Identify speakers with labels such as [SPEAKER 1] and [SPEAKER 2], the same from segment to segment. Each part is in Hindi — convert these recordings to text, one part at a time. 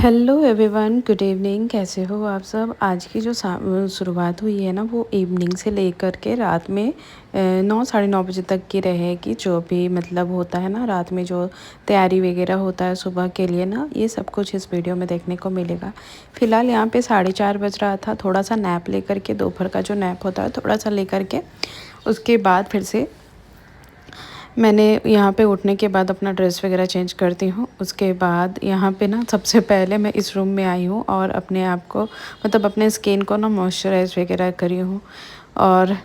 [SPEAKER 1] Hello everyone, good evening. कैसे हो आप सब। आज की जो शुरुआत हुई है ना, वो इवनिंग से लेकर के रात में 9 साढ़े 9 बजे तक की रहेगी। जो भी मतलब होता है ना, रात में जो तैयारी वगैरह होता है सुबह के लिए ना, ये सब कुछ इस वीडियो में देखने को मिलेगा। फ़िलहाल यहाँ पे 4:30 बज रहा था। थोड़ा सा नैप लेकर के, दोपहर का जो नैप होता है थोड़ा सा लेकर के, उसके बाद फिर से मैंने यहाँ पे उठने के बाद अपना ड्रेस वगैरह चेंज करती हूँ। उसके बाद यहाँ पे ना सबसे पहले मैं इस रूम में आई हूँ और अपने आप को मतलब अपने स्किन को ना मॉइस्चराइज वगैरह करी हूँ। और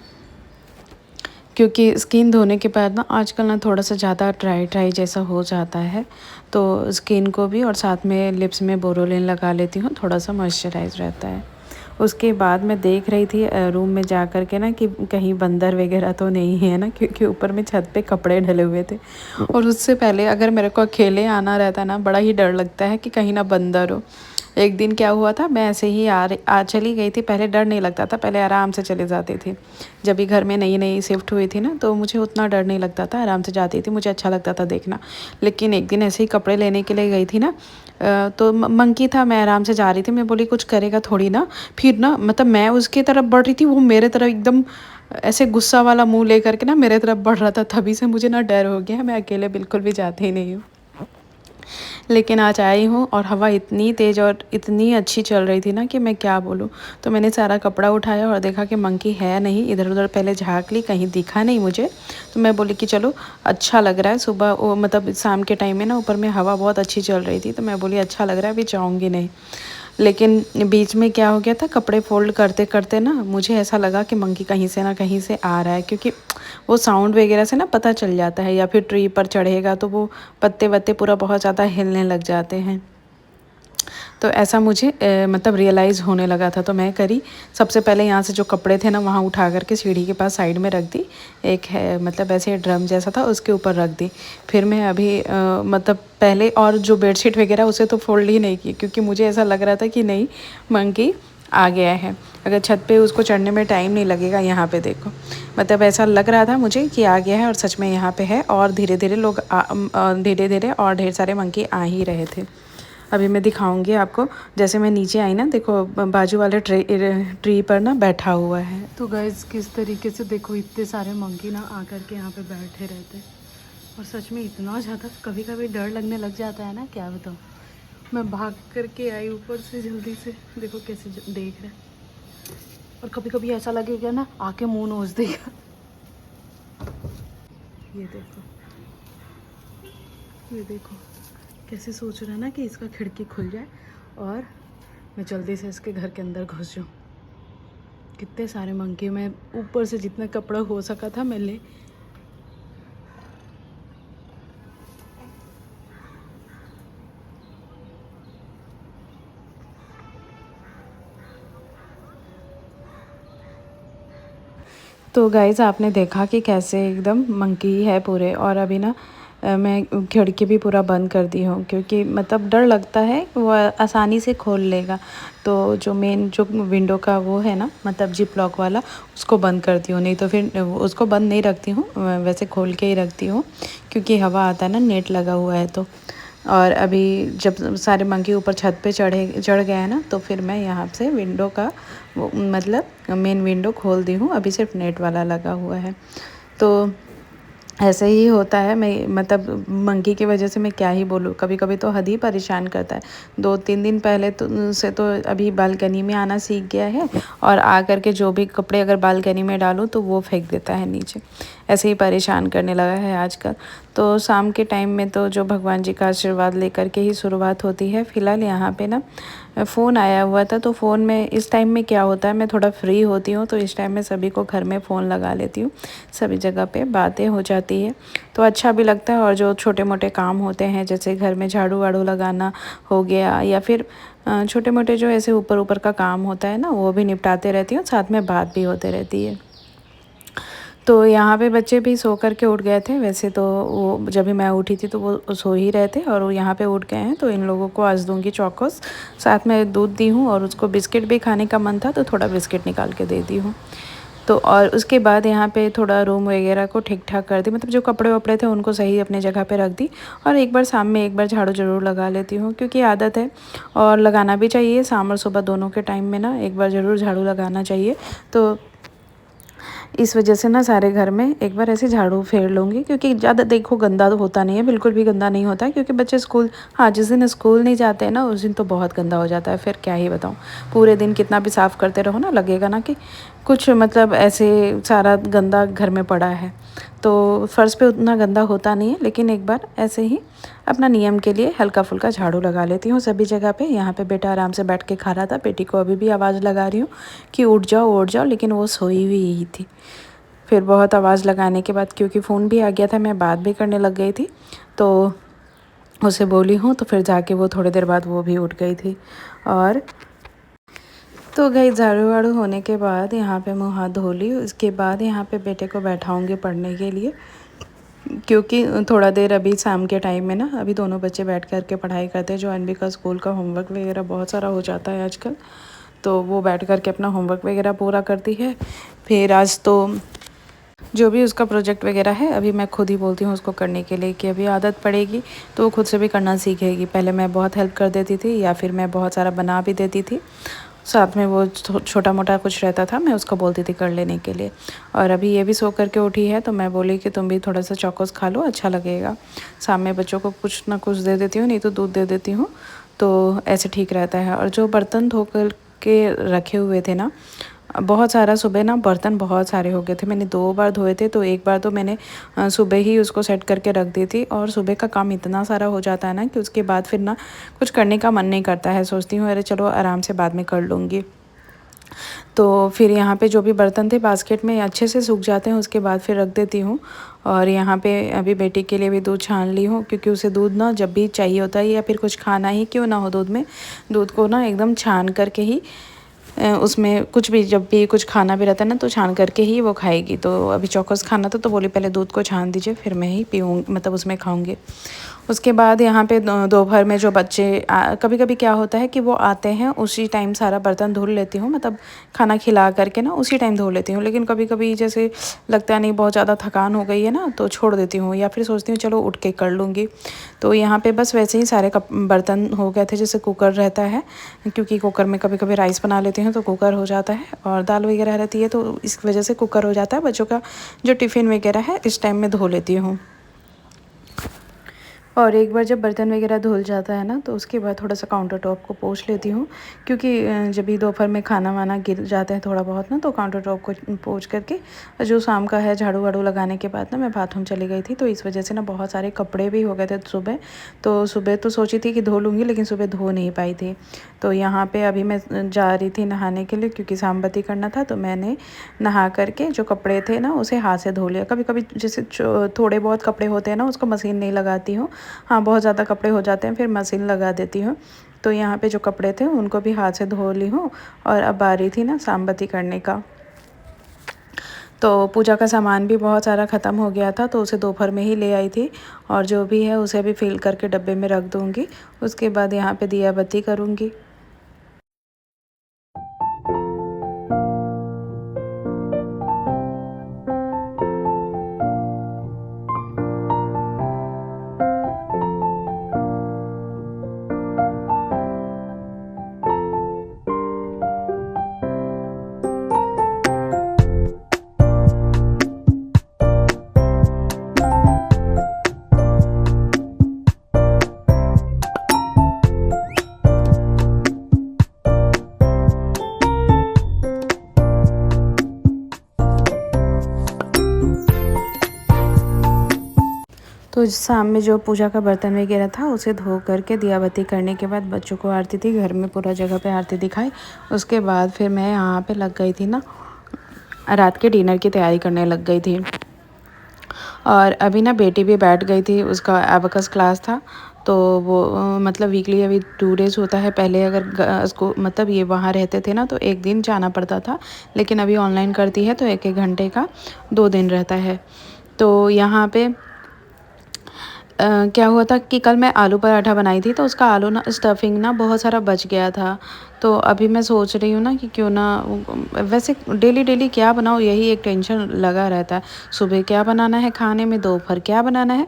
[SPEAKER 1] क्योंकि स्किन धोने के बाद ना आजकल ना थोड़ा सा ज़्यादा ड्राई जैसा हो जाता है, तो स्किन को भी और साथ में लिप्स में बोरोलिन लगा लेती हूँ, थोड़ा सा मॉइस्चराइज रहता है। उसके बाद मैं देख रही थी रूम में जा कर के ना कि कहीं बंदर वगैरह तो नहीं है ना, क्योंकि ऊपर में छत पे कपड़े डले हुए थे। और उससे पहले अगर मेरे को अकेले आना रहता ना, बड़ा ही डर लगता है कि कहीं ना बंदर हो। एक दिन क्या हुआ था, मैं ऐसे ही चली गई थी। पहले डर नहीं लगता था, पहले आराम से चली जाती थी। जब भी घर में नई नई शिफ्ट हुई थी ना, तो मुझे उतना डर नहीं लगता था, आराम से जाती थी, मुझे अच्छा लगता था देखना। लेकिन एक दिन ऐसे ही कपड़े लेने के लिए गई थी ना, तो मंकी था, मैं आराम से जा रही थी, मैं बोली कुछ करेगा थोड़ी ना। फिर ना मतलब मैं उसकी तरफ बढ़ रही थी, वो मेरे तरफ एकदम ऐसे गुस्सा वाला मुंह लेकर के ना मेरे तरफ बढ़ रहा था। तभी से मुझे ना डर हो गया, मैं अकेले बिल्कुल भी जाती ही नहीं हूँ। लेकिन आज आई हूँ और हवा इतनी तेज़ और इतनी अच्छी चल रही थी ना कि मैं क्या बोलूँ। तो मैंने सारा कपड़ा उठाया और देखा कि मंकी है नहीं, इधर उधर पहले झाँक ली, कहीं दिखा नहीं मुझे। तो मैं बोली कि चलो अच्छा लग रहा है सुबह, वो मतलब शाम के टाइम में ना ऊपर में हवा बहुत अच्छी चल रही थी, तो मैं बोली अच्छा लग रहा है, अभी जाऊँगी नहीं। लेकिन बीच में क्या हो गया था, कपड़े फोल्ड करते करते ना मुझे ऐसा लगा कि मंकी कहीं से ना कहीं से आ रहा है, क्योंकि वो साउंड वगैरह से ना पता चल जाता है, या फिर ट्री पर चढ़ेगा तो वो पत्ते वत्ते पूरा बहुत ज़्यादा हिलने लग जाते हैं। तो ऐसा मुझे मतलब रियलाइज़ होने लगा था। तो मैं करी, सबसे पहले यहाँ से जो कपड़े थे ना वहाँ उठा करके सीढ़ी के पास साइड में रख दी। एक है मतलब ऐसे ड्रम जैसा था, उसके ऊपर रख दी। फिर मैं अभी मतलब पहले और जो बेडशीट वगैरह उसे तो फोल्ड ही नहीं की, क्योंकि मुझे ऐसा लग रहा था कि नहीं मंकी आ गया है, अगर छत पे उसको चढ़ने में टाइम नहीं लगेगा। यहाँ पे देखो, मतलब ऐसा लग रहा था मुझे कि आ गया है, और सच में यहाँ पे है। और धीरे धीरे धीरे धीरे और ढेर सारे मंकी आ ही रहे थे। अभी मैं दिखाऊंगी आपको। जैसे मैं नीचे आई ना, देखो बाजू वाले ट्री पर ना बैठा हुआ है। तो गाइस किस तरीके से देखो, इतने सारे मंकी ना आकर के यहाँ पे बैठे रहते। और सच में इतना ज़्यादा कभी कभी डर लगने लग जाता है ना, क्या बताऊँ। मैं भाग करके आई ऊपर से जल्दी से, देखो कैसे देख रहे। और कभी कभी ऐसा लगेगा ना आके मुँह नोच देगा। ये देखो, ये देखो कैसे सोच रहा है ना कि इसका खिड़की खुल जाए और मैं जल्दी से इसके घर के अंदर घुस जाऊँ। कितने सारे मंकी, मैं ऊपर से जितना कपड़ा हो सका था मैं ले। तो गाइज़ आपने देखा कि कैसे एकदम मंकी है पूरे। और अभी ना मैं खिड़की भी पूरा बंद कर दी हूँ, क्योंकि मतलब डर लगता है वो आसानी से खोल लेगा। तो जो मेन जो विंडो का वो है ना, मतलब जिप लॉक वाला, उसको बंद करती हूँ। नहीं तो फिर उसको बंद नहीं रखती हूँ, वैसे खोल के ही रखती हूँ, क्योंकि हवा आता है ना, नेट लगा हुआ है तो। और अभी जब सारे मंकी ऊपर छत पे चढ़ गए हैं ना, तो फिर मैं यहाँ से विंडो का वो मतलब मेन विंडो खोल दी हूँ। अभी सिर्फ नेट वाला लगा हुआ है। तो ऐसे ही होता है। मैं मतलब मंकी की वजह से मैं क्या ही बोलूँ, कभी कभी तो हद ही परेशान करता है। 2-3 दिन पहले तो अभी बालकनी में आना सीख गया है, और आ करके जो भी कपड़े अगर बालकनी में डालूँ तो वो फेंक देता है नीचे। ऐसे ही परेशान करने लगा है आजकल। तो शाम के टाइम में तो जो भगवान जी का आशीर्वाद लेकर के ही शुरुआत होती है। फ़िलहाल यहाँ पे ना फ़ोन आया हुआ था, तो फ़ोन में इस टाइम में क्या होता है, मैं थोड़ा फ्री होती हूँ, तो इस टाइम में सभी को घर में फ़ोन लगा लेती हूँ, सभी जगह पे बातें हो जाती है, तो अच्छा भी लगता है। और जो छोटे मोटे काम होते हैं, जैसे घर में झाड़ू वाड़ू लगाना हो गया, या फिर छोटे मोटे जो ऐसे ऊपर ऊपर का काम होता है ना, वो भी निपटाते रहती हूँ, साथ में बात भी होते रहती है। तो यहाँ पे बच्चे भी सो कर के उठ गए थे। वैसे तो वो जब भी मैं उठी थी तो वो सो ही रहे थे, और वो यहाँ पे उठ गए हैं। तो इन लोगों को आज दूंगी चौकोस, साथ में दूध दी हूँ, और उसको बिस्किट भी खाने का मन था तो थोड़ा बिस्किट निकाल के दे दी हूँ। तो और उसके बाद यहाँ पे थोड़ा रूम वगैरह को ठीक ठाक कर दी, मतलब जो कपड़े वपड़े थे उनको सही अपने जगह पे रख दी। और एक बार शाम में एक बार झाड़ू ज़रूर लगा लेती हूँ, क्योंकि आदत है और लगाना भी चाहिए। शाम और सुबह दोनों के टाइम में ना एक बार ज़रूर झाड़ू लगाना चाहिए। तो इस वजह से ना सारे घर में एक बार ऐसे झाड़ू फेर लूँगी, क्योंकि ज़्यादा देखो गंदा तो होता नहीं है, बिल्कुल भी गंदा नहीं होता है, क्योंकि बच्चे स्कूल, हाँ जिस दिन स्कूल नहीं जाते हैं ना उस दिन तो बहुत गंदा हो जाता है। फिर क्या ही बताऊँ, पूरे दिन कितना भी साफ़ करते रहो ना लगेगा ना कि कुछ मतलब ऐसे सारा गंदा घर में पड़ा है। तो फ़र्श पे उतना गंदा होता नहीं है, लेकिन एक बार ऐसे ही अपना नियम के लिए हल्का फुल्का झाड़ू लगा लेती हूँ सभी जगह पे। यहाँ पे बेटा आराम से बैठ के खा रहा था, बेटी को अभी भी आवाज़ लगा रही हूँ कि उठ जाओ, लेकिन वो सोई हुई ही थी। फिर बहुत आवाज़ लगाने के बाद, क्योंकि फ़ोन भी आ गया था, मैं बात भी करने लग गई थी, तो उसे बोली हूँ, तो फिर जाके वो थोड़ी देर बाद वो भी उठ गई थी। और तो गई झाड़ू वाड़ू होने के बाद यहाँ पे मुँह हाथ धो ली। उसके बाद यहाँ पे बेटे को बैठाऊँगी पढ़ने के लिए, क्योंकि थोड़ा देर अभी शाम के टाइम में ना अभी दोनों बच्चे बैठ कर के पढ़ाई करते हैं। जो अनबी का स्कूल का होमवर्क वगैरह बहुत सारा हो जाता है आजकल, तो वो बैठ कर के अपना होमवर्क वगैरह पूरा करती है। फिर आज तो जो भी उसका प्रोजेक्ट वगैरह है अभी मैं खुद ही बोलती हूँ उसको करने के लिए, कि अभी आदत पड़ेगी तो वो खुद से भी करना सीखेगी। पहले मैं बहुत हेल्प कर देती थी या फिर मैं बहुत सारा बना भी देती थी, साथ में वो छोटा मोटा कुछ रहता था मैं उसको बोलती थी कर लेने के लिए। और अभी ये भी सो करके उठी है, तो मैं बोली कि तुम भी थोड़ा सा चौकोस खा लो, अच्छा लगेगा। शाम में बच्चों को कुछ ना कुछ दे देती हूँ, नहीं तो दूध दे देती हूँ, तो ऐसे ठीक रहता है। और जो बर्तन धो कर के रखे हुए थे ना, बहुत सारा, सुबह ना बर्तन बहुत सारे हो गए थे, मैंने 2 बार धोए थे। तो एक बार तो मैंने सुबह ही उसको सेट करके रख दी थी, और सुबह का काम इतना सारा हो जाता है ना कि उसके बाद फिर ना कुछ करने का मन नहीं करता है, सोचती हूँ अरे चलो आराम से बाद में कर लूँगी। तो फिर यहाँ पे जो भी बर्तन थे बास्केट में अच्छे से सूख जाते हैं, उसके बाद फिर रख देती हूँ। और यहाँ पे अभी बेटी के लिए भी दूध छान ली हूँ, क्योंकि उसे दूध ना जब भी चाहिए होता है, या फिर कुछ खाना ही क्यों ना हो दूध में, दूध को ना एकदम छान करके ही उसमें कुछ भी, जब भी कुछ खाना भी रहता है ना तो छान करके ही वो खाएगी। तो अभी चौकस खाना था, तो बोली पहले दूध को छान दीजिए फिर मैं ही पीऊँ, मतलब उसमें खाऊंगी। उसके बाद यहाँ पे दोपहर में जो बच्चे कभी कभी क्या होता है कि वो आते हैं उसी टाइम सारा बर्तन धुल लेती हूँ, मतलब खाना खिला करके ना उसी टाइम धो लेती हूँ। लेकिन कभी कभी जैसे लगता है नहीं बहुत ज़्यादा थकान हो गई है ना, तो छोड़ देती हूँ, या फिर सोचती हूँ चलो उठ के कर लूँगी। तो यहाँ पे बस वैसे ही सारे बर्तन हो गए थे, जैसे कुकर रहता है, क्योंकि कुकर में कभी कभी राइस बना लेती हूँ तो कुकर हो जाता है, और दाल वगैरह रहती है तो इस वजह से कुकर हो जाता है। बच्चों का जो टिफ़िन वगैरह है इस टाइम में धो लेती हूँ। और एक बार जब बर्तन वगैरह धुल जाता है ना, तो उसके बाद थोड़ा सा काउंटर टॉप को पोंछ लेती हूँ, क्योंकि जब भी दोपहर में खाना वाना गिर जाते हैं थोड़ा बहुत ना, तो काउंटर टॉप को पोंछ करके जो शाम का है झाड़ू वाड़ू लगाने के बाद ना मैं बाथरूम चली गई थी। तो इस वजह से ना बहुत सारे कपड़े भी हो गए थे सुबह। तो सुबह तो सोची थी कि धो लूँगी, लेकिन सुबह धो नहीं पाई थी। तो यहाँ पर अभी मैं जा रही थी नहाने के लिए, क्योंकि सामबत्ती करना था, तो मैंने नहा करके जो कपड़े थे ना उसे हाथ से धो लिया। कभी कभी जैसे थोड़े बहुत कपड़े होते हैं ना, उसको मशीन नहीं लगाती हूँ, हाँ बहुत ज़्यादा कपड़े हो जाते हैं फिर मशीन लगा देती हूँ। तो यहाँ पे जो कपड़े थे उनको भी हाथ से धो ली हूँ। और अब आ रही थी ना सामबत्ती करने का, तो पूजा का सामान भी बहुत सारा ख़त्म हो गया था, तो उसे दोपहर में ही ले आई थी, और जो भी है उसे भी फिल करके डब्बे में रख दूँगी। उसके बाद यहाँ पे दिया बत्ती करूँगी। तो शाम में जो पूजा का बर्तन वगैरह था उसे धो करके दिया बत्ती करने के बाद बच्चों को आरती दी, घर में पूरा जगह पे आरती दिखाई। उसके बाद फिर मैं यहाँ पे लग गई थी ना, रात के डिनर की तैयारी करने लग गई थी। और अभी ना बेटी भी बैठ गई थी, उसका एबकस क्लास था, तो वो मतलब वीकली अभी 2 डेज़ होता है। पहले अगर उसको मतलब ये वहाँ रहते थे ना तो 1 दिन जाना पड़ता था, लेकिन अभी ऑनलाइन करती है तो 1-1 घंटे का 2 दिन रहता है। तो यहाँ पे क्या हुआ था कि कल मैं आलू पराठा बनाई थी तो उसका आलू ना स्टफिंग ना बहुत सारा बच गया था। तो अभी मैं सोच रही हूँ ना कि क्यों ना वैसे डेली डेली क्या बनाऊँ, यही एक टेंशन लगा रहता है। सुबह क्या बनाना है खाने में, दोपहर क्या बनाना है,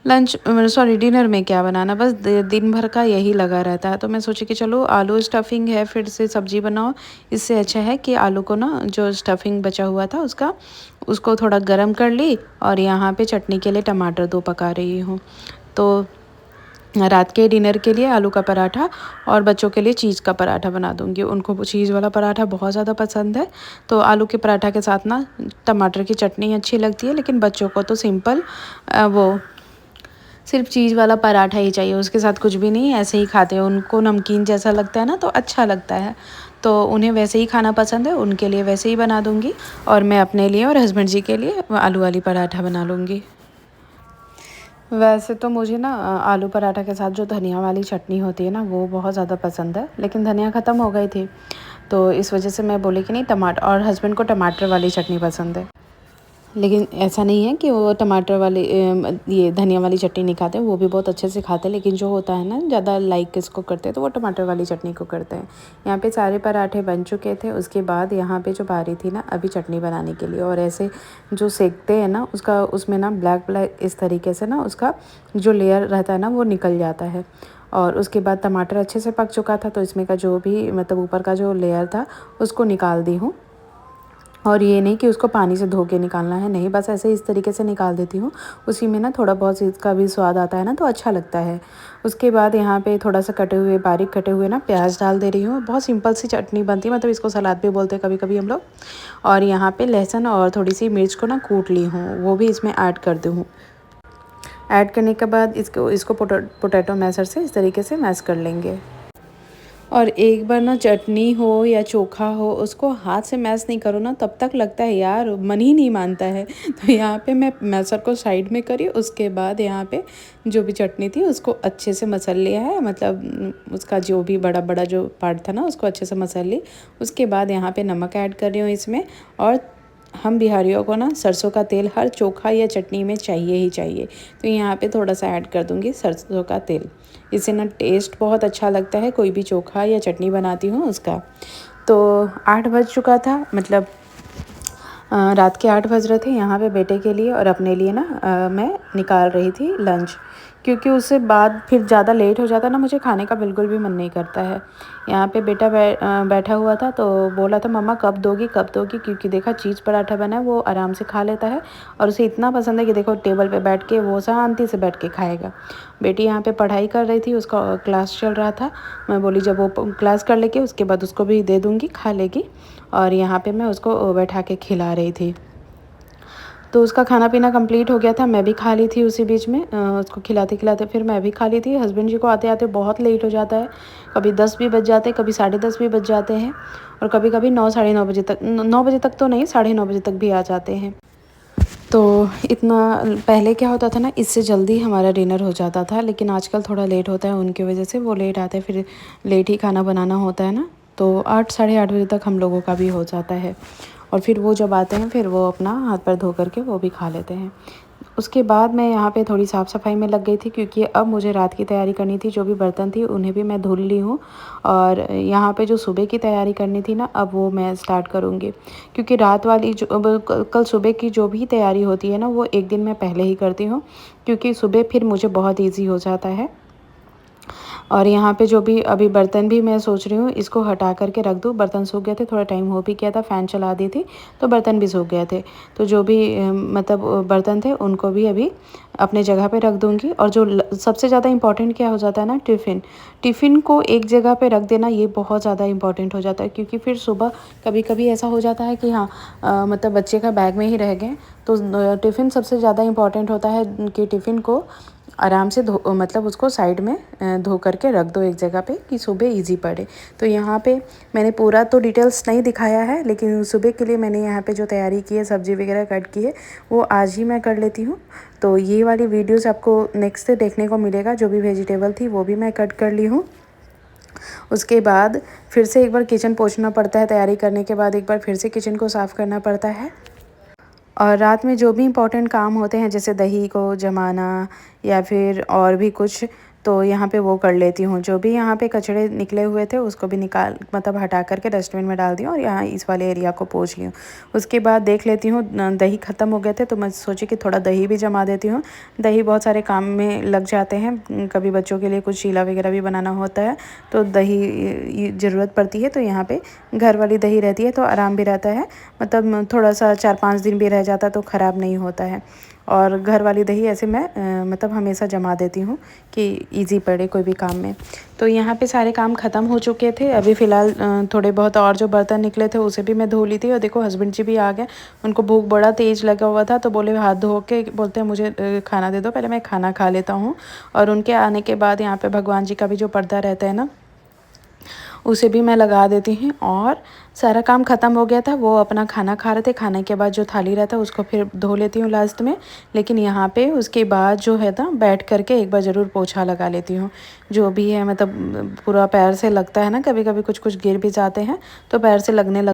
[SPEAKER 1] लंच सॉरी डिनर में क्या बनाना, बस दिन भर का यही लगा रहता है। तो मैं सोची कि चलो आलू स्टफिंग है फिर से सब्जी बनाओ। इससे अच्छा है कि आलू को ना जो स्टफिंग बचा हुआ था उसको थोड़ा गरम कर ली और यहाँ पे चटनी के लिए टमाटर 2 पका रही हूँ। तो रात के डिनर के लिए आलू का पराठा और बच्चों के लिए चीज़ का पराठा बना दूँगी। उनको चीज़ वाला पराठा बहुत ज़्यादा पसंद है। तो आलू के पराठा के साथ ना टमाटर की चटनी अच्छी लगती है, लेकिन बच्चों को तो सिंपल वो सिर्फ चीज़ वाला पराठा ही चाहिए, उसके साथ कुछ भी नहीं, ऐसे ही खाते हैं। उनको नमकीन जैसा लगता है ना तो अच्छा लगता है, तो उन्हें वैसे ही खाना पसंद है, उनके लिए वैसे ही बना दूँगी और मैं अपने लिए और हस्बैंड जी के लिए आलू वाली पराठा बना लूँगी। वैसे तो मुझे ना आलू पराठा के साथ जो धनिया वाली चटनी होती है ना वो बहुत ज़्यादा पसंद है, लेकिन धनिया ख़त्म हो गई थी, तो इस वजह से मैं बोली कि नहीं टमाटर, और हस्बैंड को टमाटर वाली चटनी पसंद है। लेकिन ऐसा नहीं है कि वो टमाटर वाली ये धनिया वाली चटनी नहीं खाते, वो भी बहुत अच्छे से खाते हैं, लेकिन जो होता है ना ज़्यादा लाइक इसको करते हैं तो वो टमाटर वाली चटनी को करते हैं। यहाँ पे सारे पराठे बन चुके थे, उसके बाद यहाँ पे जो बारी थी ना अभी चटनी बनाने के लिए, और ऐसे जो सेकते हैं ना उसका उसमें ना ब्लैक ब्लैक इस तरीके से ना उसका जो लेयर रहता है ना वो निकल जाता है। और उसके बाद टमाटर अच्छे से पक चुका था, तो इसमें का जो भी मतलब ऊपर का जो लेयर था उसको निकाल दी हूँ। और ये नहीं कि उसको पानी से धो के निकालना है, नहीं, बस ऐसे इस तरीके से निकाल देती हूँ। उसी में ना थोड़ा बहुत इसका भी स्वाद आता है ना तो अच्छा लगता है। उसके बाद यहाँ पे थोड़ा सा कटे हुए बारीक कटे हुए ना प्याज डाल दे रही हूँ। बहुत सिंपल सी चटनी बनती है, मतलब इसको सलाद भी बोलते हैं कभी कभी हम लोग। और यहाँ पे लहसुन और थोड़ी सी मिर्च को ना कूट ली हूँ, वो भी इसमें ऐड कर दूँ। ऐड करने के बाद इसको इसको पोटैटो मैशर से इस तरीके से मैश कर लेंगे। और एक बार ना चटनी हो या चोखा हो उसको हाथ से मैश नहीं करो ना तब तक लगता है यार मन ही नहीं मानता है। तो यहाँ पे मैं मैशर को साइड में करी, उसके बाद यहाँ पे जो भी चटनी थी उसको अच्छे से मसल लिया है, मतलब उसका जो भी बड़ा बड़ा जो पार्ट था ना उसको अच्छे से मसल ली। उसके बाद यहाँ पे नमक ऐड कर रही हूँ इसमें। और हम बिहारियों को ना सरसों का तेल हर चोखा या चटनी में चाहिए ही चाहिए, तो यहाँ पे थोड़ा सा ऐड कर दूँगी सरसों का तेल। इससे ना टेस्ट बहुत अच्छा लगता है, कोई भी चोखा या चटनी बनाती हूँ उसका। तो 8 बज चुका था, मतलब रात के 8 बज रहे थे यहाँ पे बेटे के लिए और अपने लिए ना मैं निकाल रही थी लंच, क्योंकि उससे बाद फिर ज़्यादा लेट हो जाता ना मुझे खाने का बिल्कुल भी मन नहीं करता है। यहाँ पे बेटा बैठा हुआ था तो बोला था मम्मा कब दोगी कब दोगी, क्योंकि देखा चीज़ पराठा बना है वो आराम से खा लेता है और उसे इतना पसंद है कि देखो टेबल पे बैठ के वो शांति से बैठ के खाएगा। बेटी यहाँ पे पढ़ाई कर रही थी, उसका क्लास चल रहा था। मैं बोली जब वो क्लास कर लेगी उसके बाद उसको भी दे दूँगी, खा लेगी। और यहाँ पे मैं उसको बैठा के खिला रही थी। तो उसका खाना पीना कंप्लीट हो गया था, मैं भी खा ली थी उसी बीच में। उसको खिलाते खिलाते फिर मैं भी खा ली थी। हस्बैंड जी को आते आते बहुत लेट हो जाता है, कभी 10 भी बज जाते हैं, कभी 10:30 भी बज जाते हैं, और कभी कभी 9 साढ़े 9 बजे तक, 9 बजे तक तो नहीं 9:30 बजे तक भी आ जाते हैं। तो इतना पहले क्या होता था ना इससे जल्दी हमारा डिनर हो जाता था, लेकिन आजकल थोड़ा लेट होता है, उनकी वजह से वो लेट आते हैं, फिर लेट ही खाना बनाना होता है ना। तो 8 साढ़े 8 बजे तक हम लोगों का भी हो जाता है, और फिर वो जब आते हैं फिर वो अपना हाथ पैर धो करके वो भी खा लेते हैं। उसके बाद मैं यहाँ पे थोड़ी साफ़ सफाई में लग गई थी, क्योंकि अब मुझे रात की तैयारी करनी थी। जो भी बर्तन थी उन्हें भी मैं धुल ली हूँ, और यहाँ पे जो सुबह की तैयारी करनी थी ना अब वो मैं स्टार्ट करूँगी, क्योंकि रात वाली जो कल सुबह की जो भी तैयारी होती है ना वो एक दिन मैं पहले ही करती हूँ, क्योंकि सुबह फिर मुझे बहुत ईजी हो जाता है। और यहाँ पे जो भी अभी बर्तन भी मैं सोच रही हूँ इसको हटा करके रख दूँ। बर्तन सूख गए थे, थोड़ा टाइम हो भी गया था, फ़ैन चला दी थी तो बर्तन भी सूख गए थे। तो जो भी मतलब बर्तन थे उनको भी अभी अपने जगह पे रख दूँगी। और जो सबसे ज़्यादा इम्पॉर्टेंट क्या हो जाता है ना, टिफ़िन को एक जगह पे रख देना ये बहुत ज़्यादा इम्पॉर्टेंट हो जाता है, क्योंकि फिर सुबह कभी कभी ऐसा हो जाता है कि हाँ मतलब बच्चे का बैग में ही रह गए। तो टिफ़िन सबसे ज़्यादा इम्पॉर्टेंट होता है कि टिफ़िन को आराम से मतलब उसको साइड में धो करके रख दो एक जगह पे, कि सुबह इजी पड़े। तो यहाँ पे मैंने पूरा तो डिटेल्स नहीं दिखाया है, लेकिन सुबह के लिए मैंने यहाँ पे जो तैयारी की है, सब्ज़ी वगैरह कट की है, वो आज ही मैं कर लेती हूँ। तो ये वाली वीडियोस आपको नेक्स्ट डे देखने को मिलेगा। जो भी वेजिटेबल थी वो भी मैं कट कर ली हूँ। उसके बाद फिर से एक बार किचन पोंछना पड़ता है, तैयारी करने के बाद एक बार फिर से किचन को साफ़ करना पड़ता है। और रात में जो भी इम्पोर्टेंट काम होते हैं जैसे दही को जमाना या फिर और भी कुछ, तो यहाँ पे वो कर लेती हूँ। जो भी यहाँ पे कचड़े निकले हुए थे उसको भी निकाल मतलब हटा करके डस्टबिन में डाल दिया और यहाँ इस वाले एरिया को पोंछ ली हूँ। उसके बाद देख लेती हूँ दही ख़त्म हो गए थे तो मैं सोची कि थोड़ा दही भी जमा देती हूँ। दही बहुत सारे काम में लग जाते हैं, कभी बच्चों के लिए कुछ चीला वगैरह भी बनाना होता है तो दही ज़रूरत पड़ती है। तो यहाँ पे घर वाली दही रहती है तो आराम भी रहता है, मतलब थोड़ा सा 4-5 दिन भी रह जाता तो ख़राब नहीं होता है। और घर वाली दही ऐसे मैं मतलब हमेशा जमा देती हूँ कि इजी पड़े कोई भी काम में। तो यहाँ पे सारे काम ख़त्म हो चुके थे। अभी फ़िलहाल थोड़े बहुत और जो बर्तन निकले थे उसे भी मैं धो ली थी। और देखो हस्बैंड जी भी आ गए, उनको भूख बड़ा तेज़ लगा हुआ था तो बोले हाथ धो के बोलते हैं मुझे खाना दे दो, पहले मैं खाना खा लेता हूँ। और उनके आने के बाद यहाँ पे भगवान जी का भी जो पर्दा रहता है ना उसे भी मैं लगा देती हूँ। और सारा काम ख़त्म हो गया था, वो अपना खाना खा रहे थे, खाने के बाद जो थाली रहता है उसको फिर धो लेती हूँ लास्ट में। लेकिन यहाँ पे उसके बाद जो है ना बैठ करके एक बार ज़रूर पोछा लगा लेती हूँ। जो भी है मतलब पूरा पैर से लगता है ना, कभी कभी कुछ कुछ गिर भी जाते हैं तो पैर से लगने लग